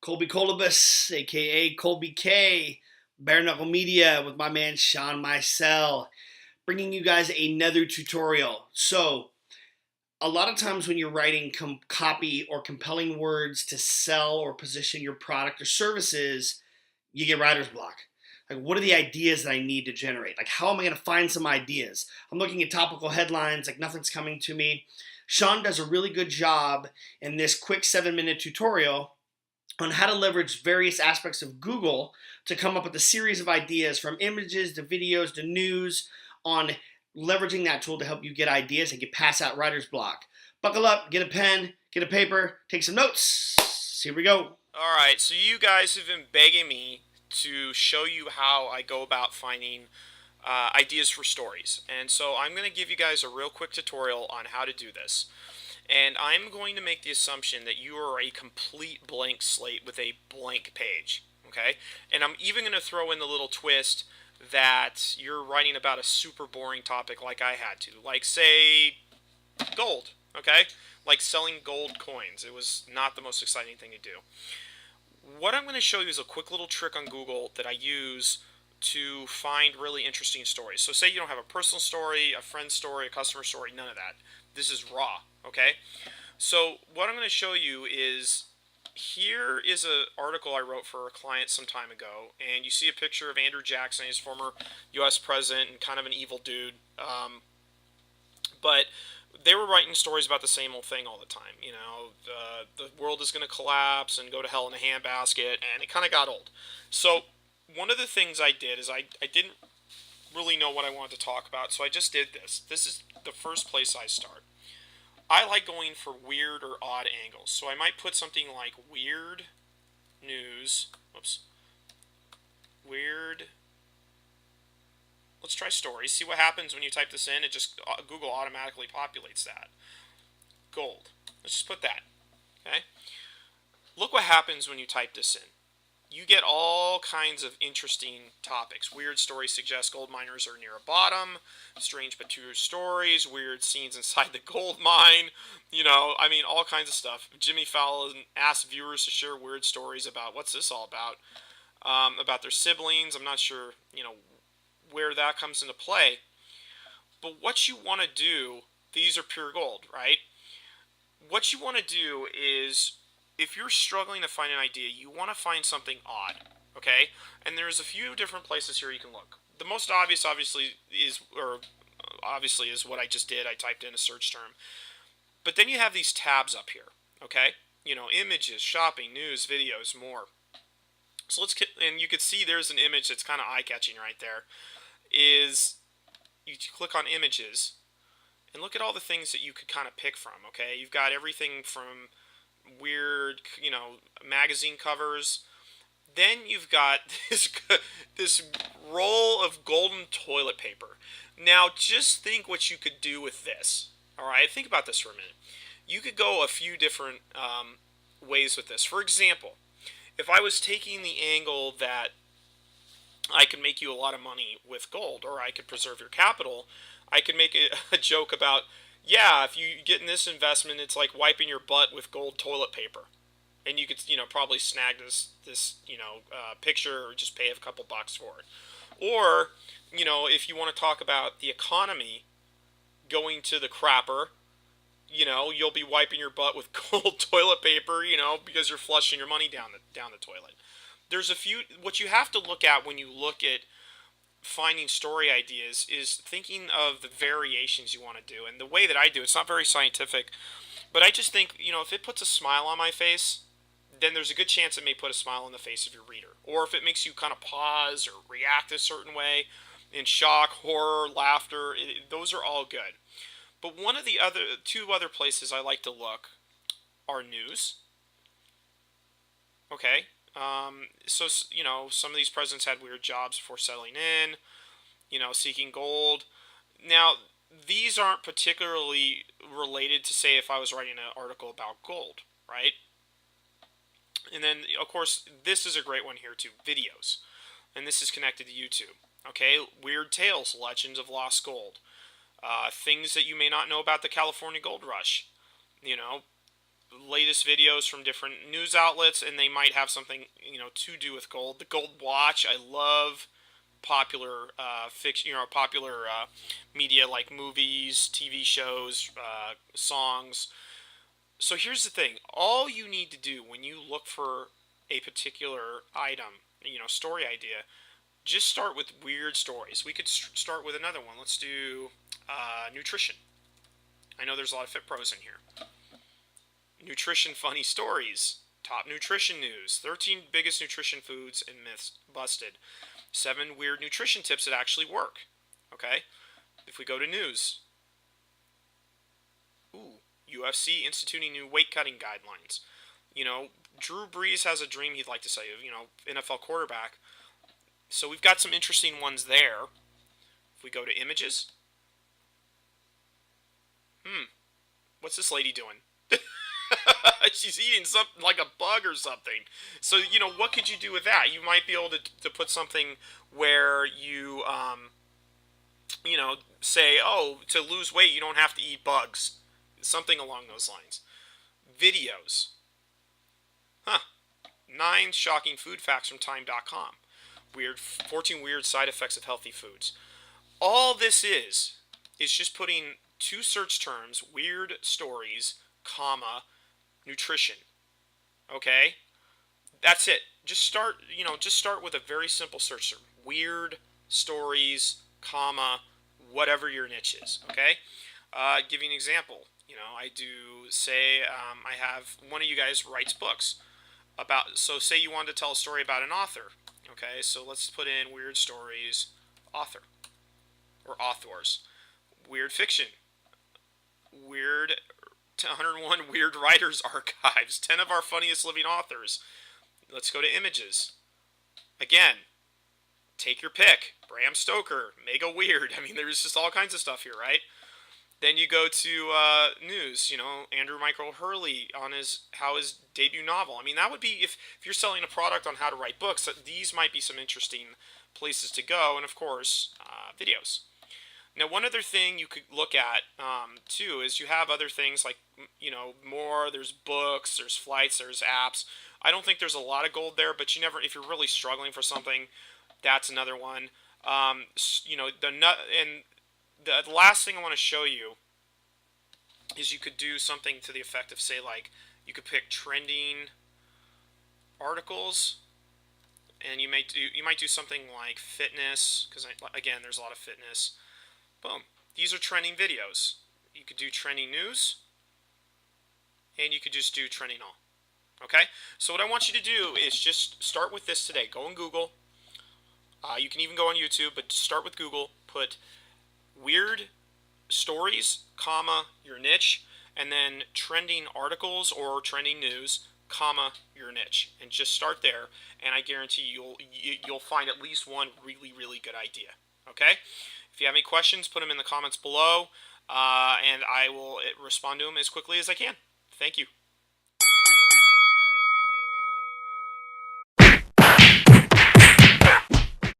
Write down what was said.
Kolby Kolibas, aka Kolby K, Bare Knuckle Media with my man Sean Micel, bringing you guys another tutorial. So, a lot of times when you're writing copy or compelling words to sell or position your product or services, you get writer's block. Like, what are the ideas that I need to generate? Like, how am I going to find some ideas? I'm looking at topical headlines, like, nothing's coming to me. Sean does a really good job in this quick 7-minute tutorial on how to leverage various aspects of Google to come up with a series of ideas from images to videos to news on leveraging that tool to help you get ideas and get past that writer's block. Buckle up, get a pen, get a paper, take some notes. Here we go. All right, so you guys have been begging me to show you how I go about finding ideas for stories. And so I'm going to give you guys a real quick tutorial on how to do this. And I'm going to make the assumption that you are a complete blank slate with a blank page, okay? And I'm even going to throw in the little twist that you're writing about a super boring topic like I had to, like, say, gold, okay? Like selling gold coins. It was not the most exciting thing to do. What I'm going to show you is a quick little trick on Google that I use to find really interesting stories. So say you don't have a personal story, a friend story, a customer story, none of that. This is raw, okay? So what I'm going to show you is, here is an article I wrote for a client some time ago, and you see a picture of Andrew Jackson. He's former U.S. president and kind of an evil dude. But they were writing stories about the same old thing all the time. You know, the world is going to collapse and go to hell in a handbasket, and it kind of got old. So one of the things I did is I didn't really know what I wanted to talk about, so I just did this. This is the first place I start. I like going for weird or odd angles, so I might put something like weird news. Whoops. Weird. Let's try stories. See what happens when you type this in. It just Google automatically populates that. Gold. Let's just put that. Okay. Look what happens when you type this in. You get all kinds of interesting topics. Weird stories suggest gold miners are near a bottom. Strange but true stories. Weird scenes inside the gold mine. You know, I mean, all kinds of stuff. Jimmy Fallon asked viewers to share weird stories about what's this all about their siblings. I'm not sure, where that comes into play. But what you want to do, these are pure gold, right? What you want to do is, if you're struggling to find an idea, you want to find something odd, okay? And there's a few different places here you can look. The most obvious, obviously, is what I just did. I typed in a search term. But then you have these tabs up here, okay? Images, shopping, news, videos, more. So and you can see there's an image that's kind of eye-catching right there. Is you click on images and look at all the things that you could kind of pick from, okay? You've got everything from weird, magazine covers. Then you've got this roll of golden toilet paper. Now, just think what you could do with this. All right, think about this for a minute. You could go a few different ways with this. For example, if I was taking the angle that I could make you a lot of money with gold, or I could preserve your capital, I could make a joke about, yeah, if you get in this investment, it's like wiping your butt with gold toilet paper. And you could, probably snag this picture, or just pay a couple bucks for it. Or, if you want to talk about the economy going to the crapper, you'll be wiping your butt with gold toilet paper, because you're flushing your money down the toilet. There's a few. What you have to look at when you look at finding story ideas is thinking of the variations you want to do. And the way that I do, it's not very scientific, but I just think, if it puts a smile on my face, then there's a good chance it may put a smile on the face of your reader. Or if it makes you kind of pause or react a certain way, in shock, horror, laughter, those are all good. But two other places I like to look are news. Okay. So, some of these presidents had weird jobs before settling in, seeking gold. Now, these aren't particularly related to, say, if I was writing an article about gold, right? And then, of course, this is a great one here too, videos. And this is connected to YouTube. Okay, weird tales, legends of lost gold. Things that you may not know about the California gold rush. latest videos from different news outlets, and they might have something to do with gold. The Gold Watch, I love popular fiction, popular media like movies, TV shows, songs. So here's the thing: all you need to do when you look for a particular item, story idea, just start with weird stories. We could start with another one. Let's do nutrition. I know there's a lot of fit pros in here. Nutrition funny stories. Top nutrition news. 13 biggest nutrition foods and myths busted. 7 weird nutrition tips that actually work. Okay? If we go to news. Ooh, UFC instituting new weight cutting guidelines. Drew Brees has a dream he'd like to say, NFL quarterback. So we've got some interesting ones there. If we go to images. What's this lady doing? She's eating something like a bug or something. So, what could you do with that? You might be able to put something where you, say, oh, to lose weight, you don't have to eat bugs. Something along those lines. Videos. 9 shocking food facts from Time.com. 14 weird side effects of healthy foods. All this is just putting 2 search terms, weird stories, comma, nutrition. Okay? That's it. Just start with a very simple search term. Weird stories, comma, whatever your niche is. Okay? Give you an example. I do say I have one of you guys writes books about. So say you wanted to tell a story about an author. Okay? So let's put in weird stories, author, or authors. Weird fiction. Weird 101 Weird Writers Archives. 10 of our funniest living authors. Let's go to images. Again, take your pick. Bram Stoker, mega weird. I mean, there's just all kinds of stuff here, right? Then you go to news. Andrew Michael Hurley on his debut novel. I mean, that would be if you're selling a product on how to write books. These might be some interesting places to go, and of course, videos. Now, one other thing you could look at, too, is you have other things like, there's books, there's flights, there's apps. I don't think there's a lot of gold there, but if you're really struggling for something, that's another one. The last thing I want to show you is you could do something to the effect of, say, like, you could pick trending articles, and you might do something like fitness, because, again, there's a lot of fitness. Boom. These are trending videos. You could do trending news, and you could just do trending all. Okay? So what I want you to do is just start with this today. Go on Google. You can even go on YouTube, but start with Google. Put weird stories, comma, your niche, and then trending articles or trending news, comma, your niche. And just start there, and I guarantee you'll find at least one really, really good idea. Okay? If you have any questions, put them in the comments below, and I will respond to them as quickly as I can. Thank you.